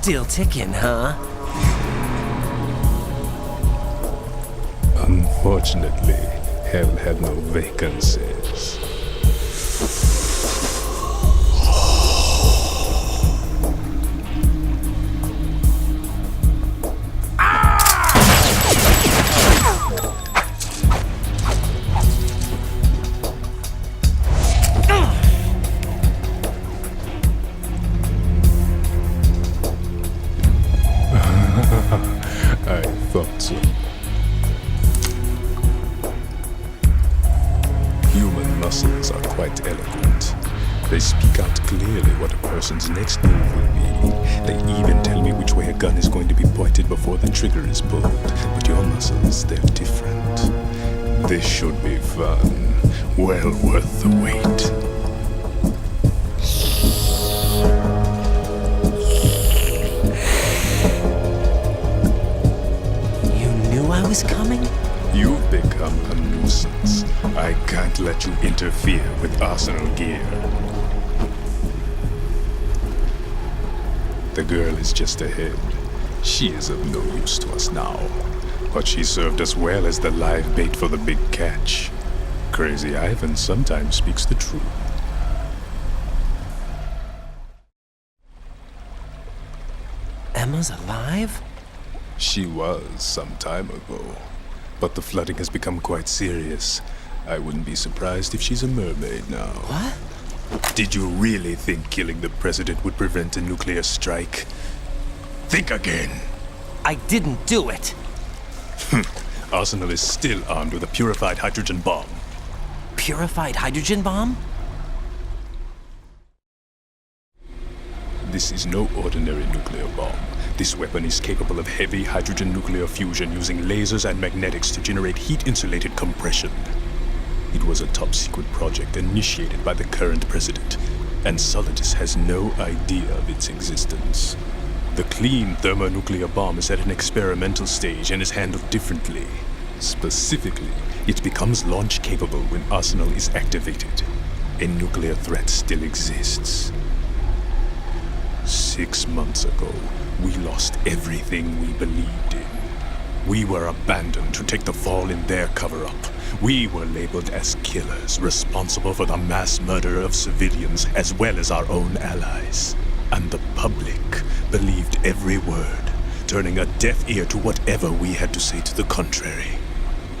Still ticking, huh? Unfortunately, hell had no vacancies. I thought so. Human muscles are quite eloquent. They speak out clearly what a person's next move will be. They even tell me which way a gun is going to be pointed before the trigger is pulled. But your muscles, they're different. This should be fun. Well worth the wait. I was coming? You've become a nuisance. I can't let you interfere with arsenal gear. The girl is just ahead. She is of no use to us now. But she served us well as the live bait for the big catch. Crazy Ivan sometimes speaks the truth. Emma's alive? She was some time ago, but the flooding has become quite serious. I wouldn't be surprised if she's a mermaid now. What? Did you really think killing the president would prevent a nuclear strike? Think again. I didn't do it. Arsenal is still armed with a purified hydrogen bomb. Purified hydrogen bomb? This is no ordinary nuclear bomb. This weapon is capable of heavy hydrogen nuclear fusion using lasers and magnetics to generate heat-insulated compression. It was a top-secret project initiated by the current president, and Solidus has no idea of its existence. The clean thermonuclear bomb is at an experimental stage and is handled differently. Specifically, it becomes launch-capable when Arsenal is activated. A nuclear threat still exists. 6 months ago, we lost everything we believed in. We were abandoned to take the fall in their cover-up. We were labeled as killers, responsible for the mass murder of civilians as well as our own allies. And the public believed every word, turning a deaf ear to whatever we had to say to the contrary.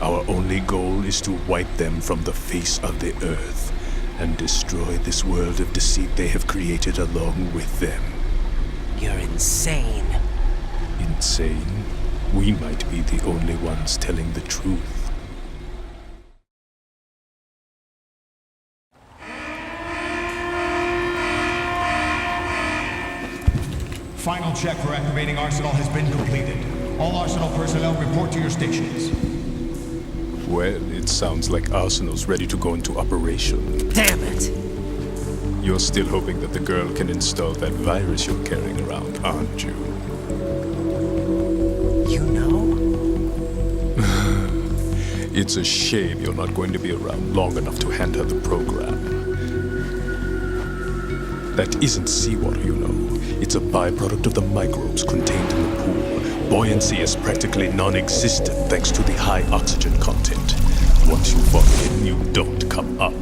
Our only goal is to wipe them from the face of the earth and destroy this world of deceit they have created along with them. You're insane. Insane? We might be the only ones telling the truth. Final check for activating Arsenal has been completed. All Arsenal personnel report to your stations. Well, it sounds like Arsenal's ready to go into operation. Damn it! You're still hoping that the girl can install that virus you're carrying around, aren't you? You know? It's a shame you're not going to be around long enough to hand her the program. That isn't seawater, you know. It's a byproduct of the microbes contained in the pool. Buoyancy is practically non-existent thanks to the high oxygen content. Once you fall in, you don't come up.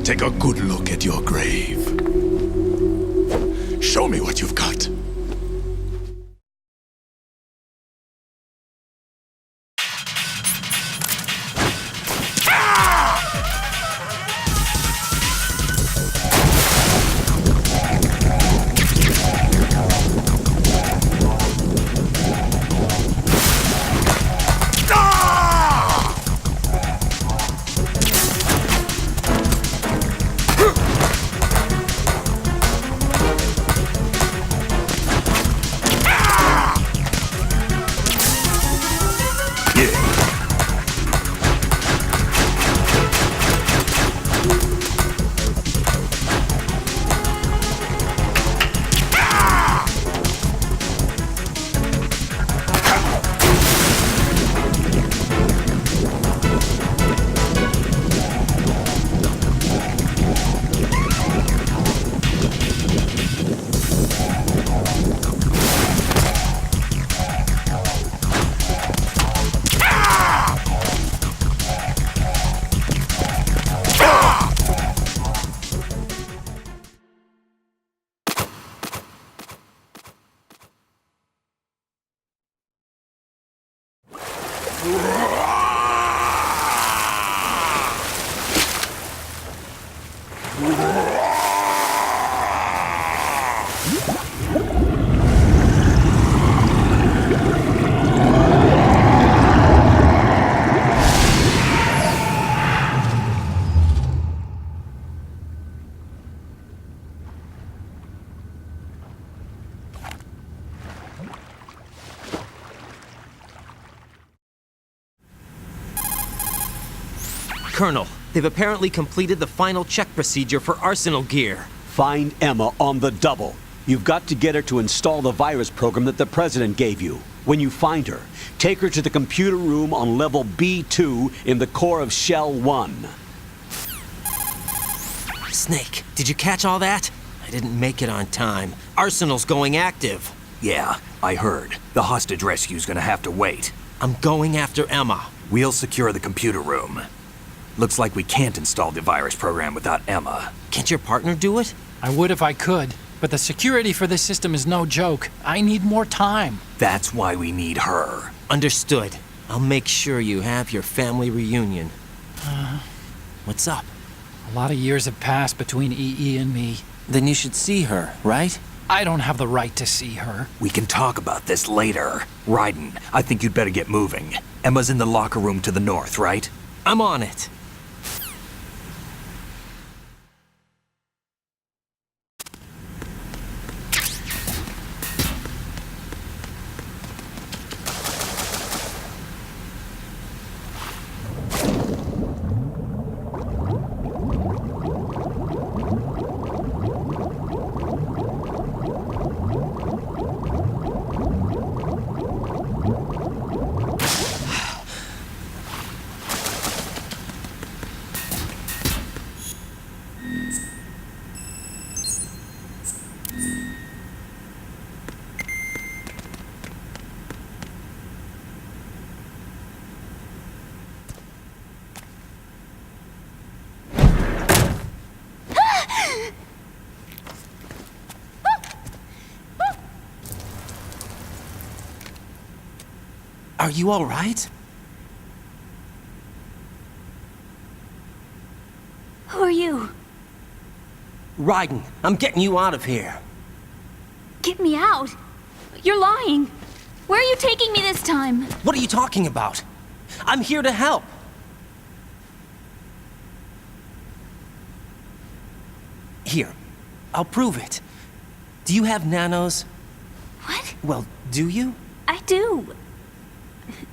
Take a good look at your grave. Show me what you've got. Colonel, they've apparently completed the final check procedure for arsenal gear. Find Emma on the double. You've got to get her to install the virus program that the President gave you. When you find her, take her to the computer room on level B2 in the core of Shell 1. Snake, did you catch all that? I didn't make it on time. Arsenal's going active. Yeah, I heard. The hostage rescue's gonna have to wait. I'm going after Emma. We'll secure the computer room. Looks like we can't install the virus program without Emma. Can't your partner do it? I would if I could, but the security for this system is no joke. I need more time. That's why we need her. Understood. I'll make sure you have your family reunion. What's up? A lot of years have passed between EE and me. Then you should see her, right? I don't have the right to see her. We can talk about this later. Raiden, I think you'd better get moving. Emma's in the locker room to the north, right? I'm on it. Are you all right? Who are you? Raiden, I'm getting you out of here. Get me out. You're lying. Where are you taking me this time? What are you talking about? I'm here to help. Here, I'll prove it. Do you have nanos? What? Well, do you? I do.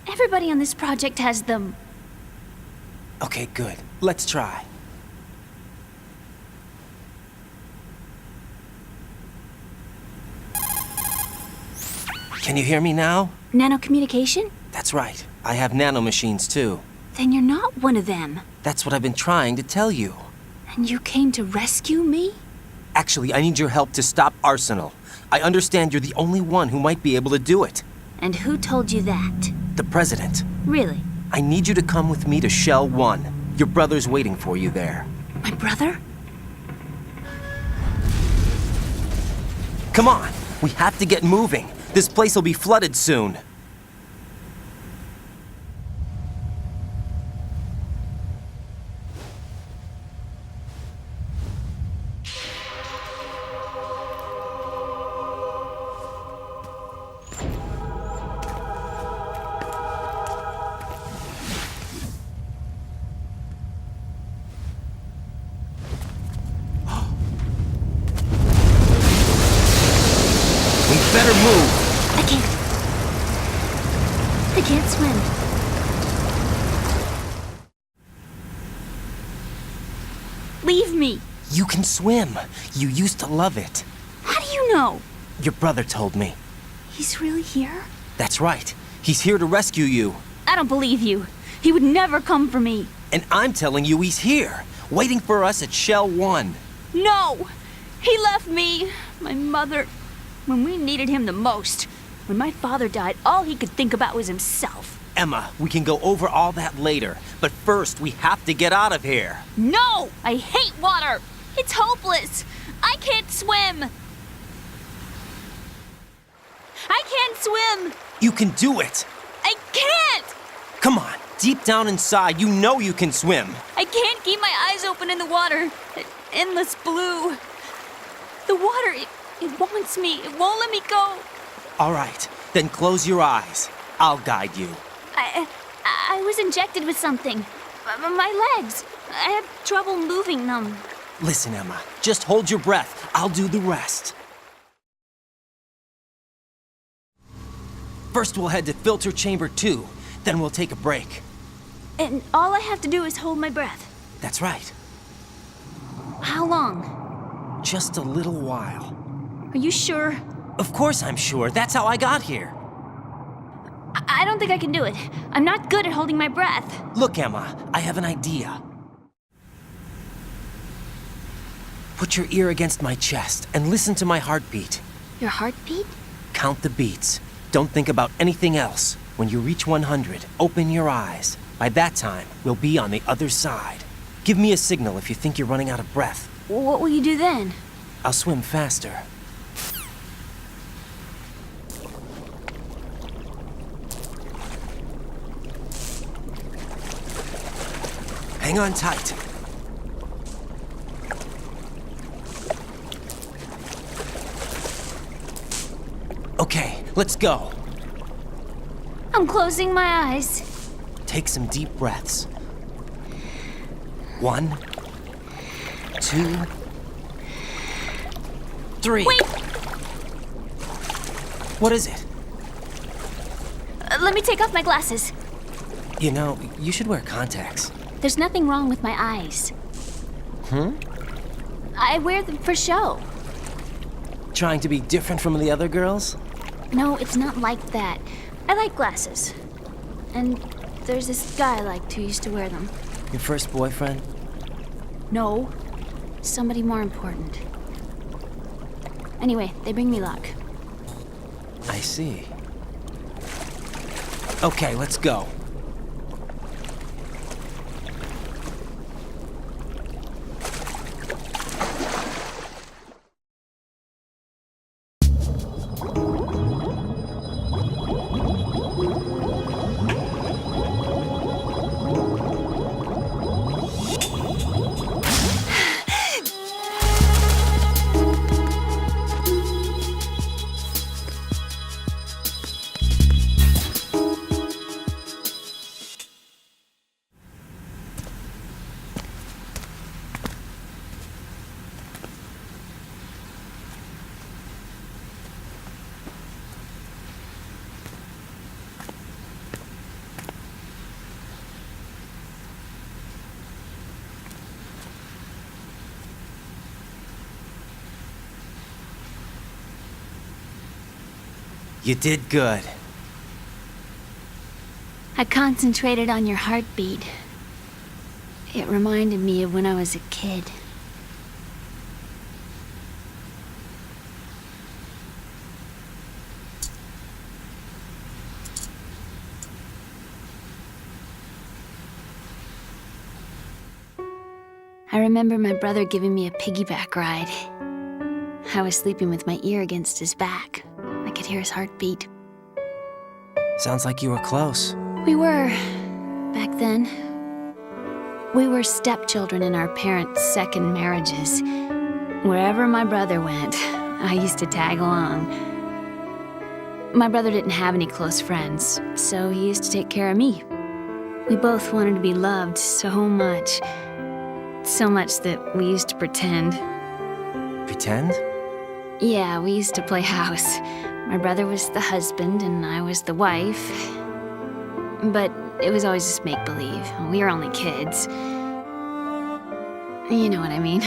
Everybody on this project has them. Okay, good. Let's try. Can you hear me now? Nanocommunication? That's right. I have nanomachines too. Then you're not one of them. That's what I've been trying to tell you. And you came to rescue me? Actually, I need your help to stop Arsenal. I understand you're the only one who might be able to do it. And who told you that? The President. Really? I need you to come with me to Shell 1. Your brother's waiting for you there. My brother? Come on, we have to get moving. This place will be flooded soon. Better move. I can't swim. Leave me. You can swim. You used to love it. How do you know? Your brother told me. He's really here? That's right. He's here to rescue you. I don't believe you. He would never come for me. And I'm telling you he's here, waiting for us at Shell 1. No! He left me, my mother, when we needed him the most. When my father died, all he could think about was himself. Emma, we can go over all that later, but first we have to get out of here. No! I hate water! It's hopeless! I can't swim! I can't swim! You can do it. I can't! Come on, Deep down inside, you know you can swim. I can't keep my eyes open in the water. Endless blue. The water, it wants me. It won't let me go. All right, then close your eyes. I'll guide you. I was injected with something. My legs. I have trouble moving them. Listen, Emma, just hold your breath. I'll do the rest. First, we'll head to filter chamber 2. Then we'll take a break. And all I have to do is hold my breath. That's right. How long? Just a little while. Are you sure? Of course I'm sure. That's how I got here. I don't think I can do it. I'm not good at holding my breath. Look, Emma, I have an idea. Put your ear against my chest and listen to my heartbeat. Your heartbeat? Count the beats. Don't think about anything else. When you reach 100, open your eyes. By that time, we'll be on the other side. Give me a signal if you think you're running out of breath. What will you do then? I'll swim faster. Hang on tight. Okay, let's go. I'm closing my eyes. Take some deep breaths. 1, 2, 3. Wait! What is it? Let me take off my glasses. You know, you should wear contacts. There's nothing wrong with my eyes. I wear them for show. Trying to be different from the other girls? No, it's not like that. I like glasses. And there's this guy I liked who used to wear them. Your first boyfriend? No, somebody more important. Anyway, they bring me luck. I see. Okay, let's go. You did good. I concentrated on your heartbeat. It reminded me of when I was a kid. I remember my brother giving me a piggyback ride. I was sleeping with my ear against his back. I could hear his heartbeat. Sounds like you were close. We were, back then. We were stepchildren in our parents' second marriages. Wherever my brother went, I used to tag along. My brother didn't have any close friends, so he used to take care of me. We both wanted to be loved so much. So much that we used to pretend. Pretend? Yeah, we used to play house. My brother was the husband and I was the wife. But it was always just make-believe. We were only kids. You know what I mean.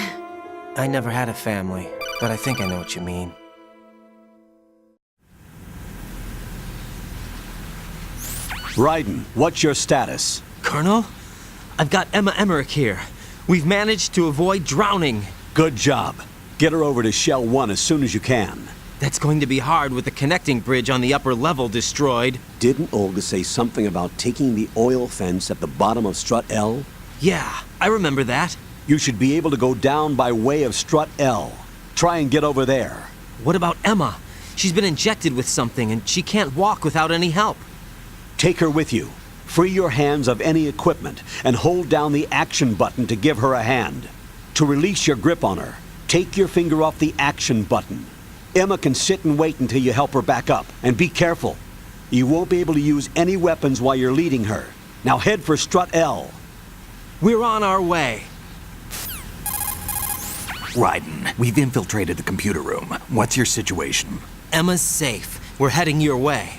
I never had a family, but I think I know what you mean. Raiden, what's your status? Colonel? I've got Emma Emmerich here. We've managed to avoid drowning. Good job. Get her over to Shell 1 as soon as you can. That's going to be hard with the connecting bridge on the upper level destroyed. Didn't Olga say something about taking the oil fence at the bottom of Strut L? Yeah, I remember that. You should be able to go down by way of Strut L. Try and get over there. What about Emma? She's been injected with something and she can't walk without any help. Take her with you. Free your hands of any equipment and hold down the action button to give her a hand. To release your grip on her, take your finger off the action button. Emma can sit and wait until you help her back up. And be careful. You won't be able to use any weapons while you're leading her. Now head for strut L. We're on our way. Raiden, we've infiltrated the computer room. What's your situation? Emma's safe. We're heading your way.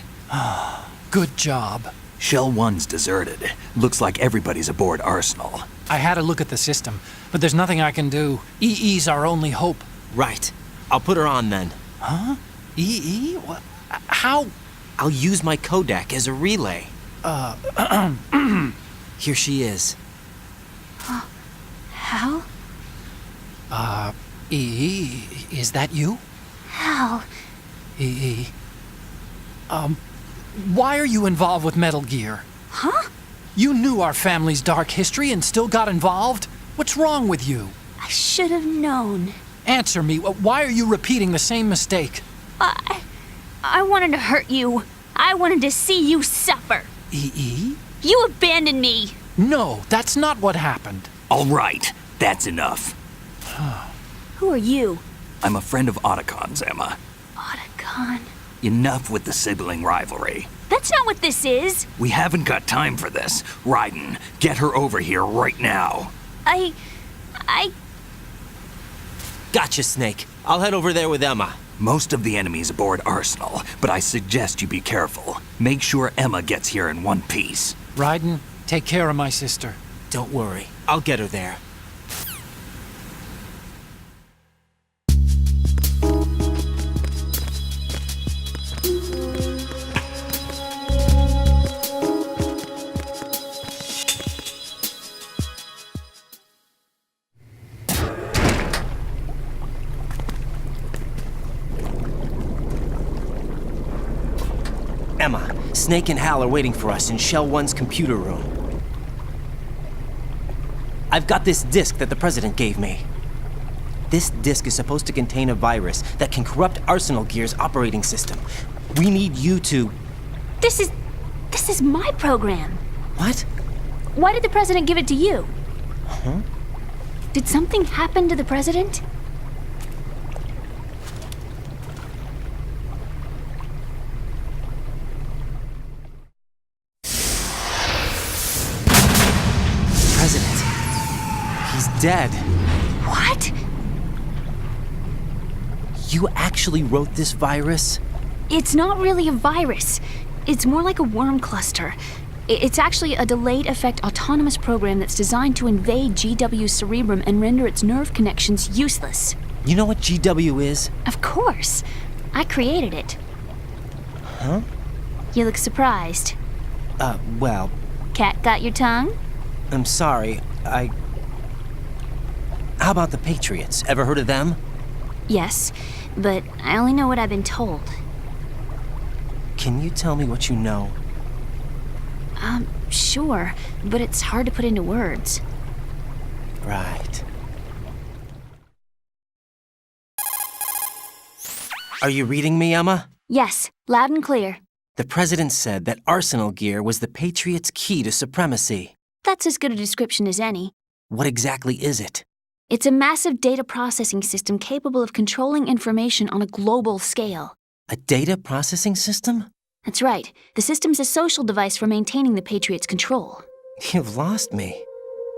Good job. Shell 1's deserted. Looks like everybody's aboard Arsenal. I had a look at the system, but there's nothing I can do. EE's our only hope. Right. I'll put her on then. Huh? EE? What? How? I'll use my Kodak as a relay. Here she is. Hal? EE, is that you? Hal? EE. Why are you involved with Metal Gear? Huh? You knew our family's dark history and still got involved? What's wrong with you? I should have known. Answer me. Why are you repeating the same mistake? I wanted to hurt you. I wanted to see you suffer. EE? You abandoned me. No, that's not what happened. All right, that's enough. Who are you? I'm a friend of Otacon's, Emma. Otacon. Enough with the sibling rivalry. That's not what this is. We haven't got time for this. Raiden, get her over here right now. I... Gotcha, Snake. I'll head over there with Emma. Most of the enemy's aboard Arsenal, but I suggest you be careful. Make sure Emma gets here in one piece. Raiden, take care of my sister. Don't worry. I'll get her there. Emma, Snake and Hal are waiting for us in Shell 1's computer room. I've got this disk that the President gave me. This disk is supposed to contain a virus that can corrupt Arsenal Gear's operating system. We need you to... This is my program. What? Why did the President give it to you? Huh? Did something happen to the President? President. He's dead. What? You actually wrote this virus? It's not really a virus. It's more like a worm cluster. It's actually a delayed effect autonomous program that's designed to invade GW's cerebrum and render its nerve connections useless. You know what GW is? Of course. I created it. Huh? You look surprised. Well, Cat got your tongue? I'm sorry. How about the Patriots? Ever heard of them? Yes, but I only know what I've been told. Can you tell me what you know? Sure, but it's hard to put into words. Right. Are you reading me, Emma? Yes, loud and clear. The President said that Arsenal Gear was the Patriots' key to supremacy. That's as good a description as any. What exactly is it? It's a massive data processing system capable of controlling information on a global scale. A data processing system? That's right. The system's a social device for maintaining the Patriots' control. You've lost me.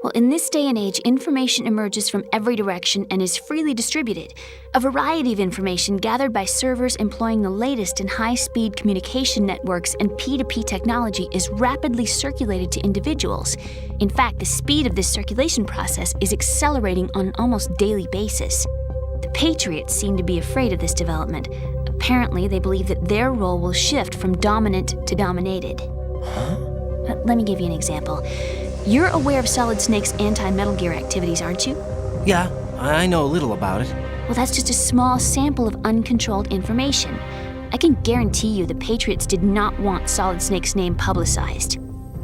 Well, in this day and age, information emerges from every direction and is freely distributed. A variety of information gathered by servers employing the latest in high-speed communication networks and P2P technology is rapidly circulated to individuals. In fact, the speed of this circulation process is accelerating on an almost daily basis. The Patriots seem to be afraid of this development. Apparently, they believe that their role will shift from dominant to dominated. Huh? Let me give you an example. You're aware of Solid Snake's anti-Metal Gear activities, aren't you? Yeah, I know a little about it. Well, that's just a small sample of uncontrolled information. I can guarantee you the Patriots did not want Solid Snake's name publicized.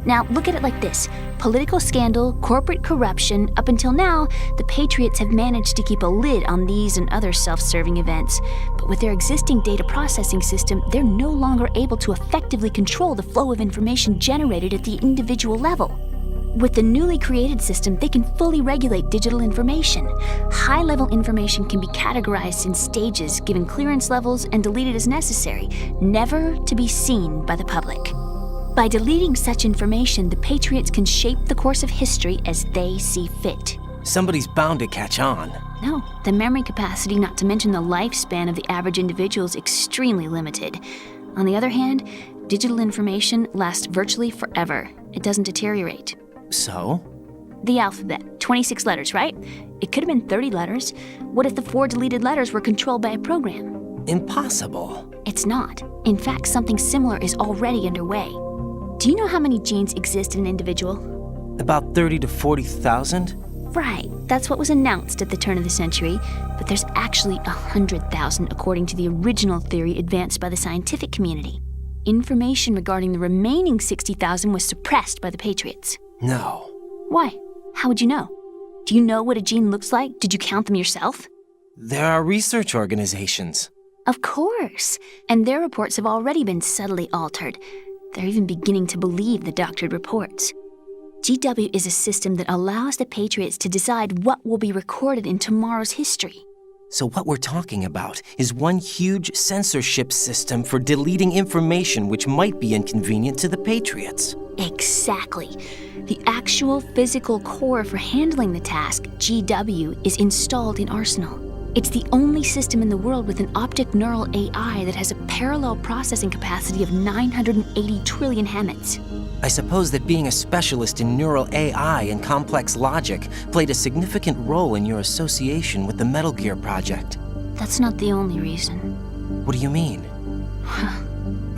Now, look at it like this. Political scandal, corporate corruption, up until now, the Patriots have managed to keep a lid on these and other self-serving events. But with their existing data processing system, they're no longer able to effectively control the flow of information generated at the individual level. With the newly created system, they can fully regulate digital information. High-level information can be categorized in stages, given clearance levels, and deleted as necessary, never to be seen by the public. By deleting such information, the Patriots can shape the course of history as they see fit. Somebody's bound to catch on. No, the memory capacity, not to mention the lifespan of the average individual, is extremely limited. On the other hand, digital information lasts virtually forever. It doesn't deteriorate. So? The alphabet, 26 letters, right? It could have been 30 letters. What if the 4 deleted letters were controlled by a program? Impossible. It's not. In fact, something similar is already underway. Do you know how many genes exist in an individual? About 30 to 40,000? Right, that's what was announced at the turn of the century, but there's actually 100,000 according to the original theory advanced by the scientific community. Information regarding the remaining 60,000 was suppressed by the Patriots. No. Why? How would you know? Do you know what a gene looks like? Did you count them yourself? There are research organizations. Of course, and their reports have already been subtly altered. They're even beginning to believe the doctored reports. GW is a system that allows the Patriots to decide what will be recorded in tomorrow's history. So what we're talking about is one huge censorship system for deleting information which might be inconvenient to the Patriots. Exactly. The actual physical core for handling the task, GW, is installed in Arsenal. It's the only system in the world with an optic neural AI that has a parallel processing capacity of 980 trillion Hammets. I suppose that being a specialist in neural AI and complex logic played a significant role in your association with the Metal Gear project. That's not the only reason. What do you mean?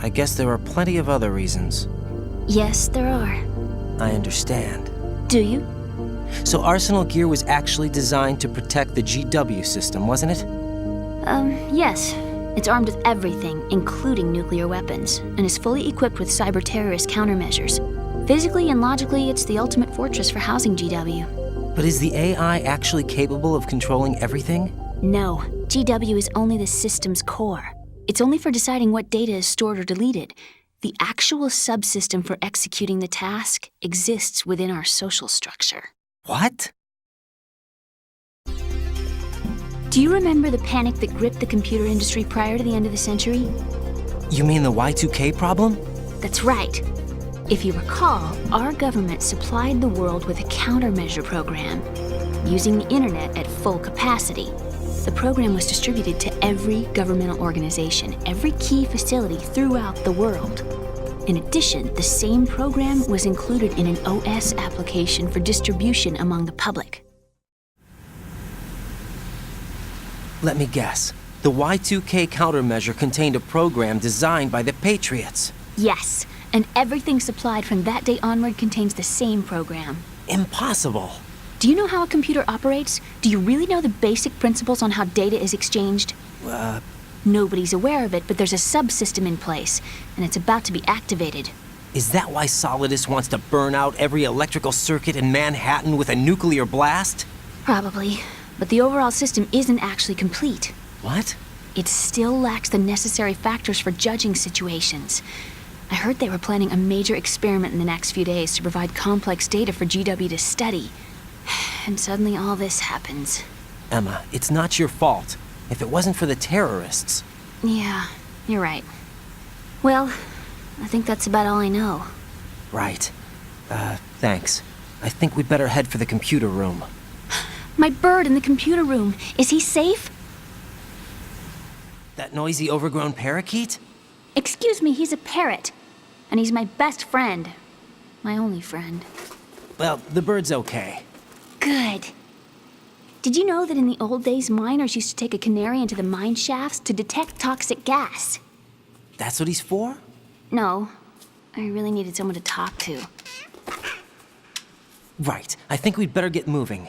I guess there are plenty of other reasons. Yes, there are. I understand. Do you? So Arsenal Gear was actually designed to protect the GW system, wasn't it? Yes. It's armed with everything, including nuclear weapons, and is fully equipped with cyber-terrorist countermeasures. Physically and logically, it's the ultimate fortress for housing GW. But is the AI actually capable of controlling everything? No. GW is only the system's core. It's only for deciding what data is stored or deleted. The actual subsystem for executing the task exists within our social structure. What? Do you remember the panic that gripped the computer industry prior to the end of the century? You mean the Y2K problem? That's right. If you recall, our government supplied the world with a countermeasure program, using the internet at full capacity. The program was distributed to every governmental organization, every key facility throughout the world. In addition, the same program was included in an OS application for distribution among the public. Let me guess. The Y2K countermeasure contained a program designed by the Patriots. Yes, and everything supplied from that day onward contains the same program. Impossible. Do you know how a computer operates? Do you really know the basic principles on how data is exchanged? Nobody's aware of it, but there's a subsystem in place, and it's about to be activated. Is that why Solidus wants to burn out every electrical circuit in Manhattan with a nuclear blast? Probably, but the overall system isn't actually complete. What? It still lacks the necessary factors for judging situations. I heard they were planning a major experiment in the next few days to provide complex data for GW to study. And suddenly all this happens. Emma, it's not your fault. If it wasn't for the terrorists... Yeah, you're right. Well, I think that's about all I know. Right. Thanks. I think we'd better head for the computer room. My bird in the computer room. Is he safe? That noisy, overgrown parakeet? Excuse me, he's a parrot. And he's my best friend. My only friend. Well, the bird's okay. Good. Did you know that in the old days, miners used to take a canary into the mine shafts to detect toxic gas? That's what he's for? No. I really needed someone to talk to. Right. I think we'd better get moving.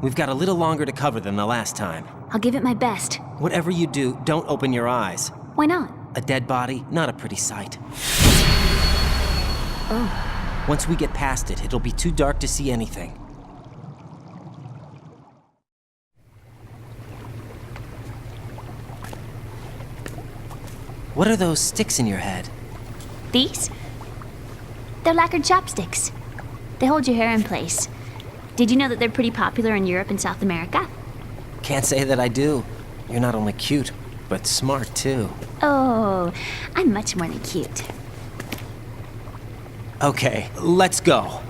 We've got a little longer to cover than the last time. I'll give it my best. Whatever you do, don't open your eyes. Why not? A dead body, not a pretty sight. Oh. Once we get past it, it'll be too dark to see anything. What are those sticks in your head? These? They're lacquered chopsticks. They hold your hair in place. Did you know that they're pretty popular in Europe and South America? Can't say that I do. You're not only cute, but smart too. Oh, I'm much more than cute. Okay, let's go.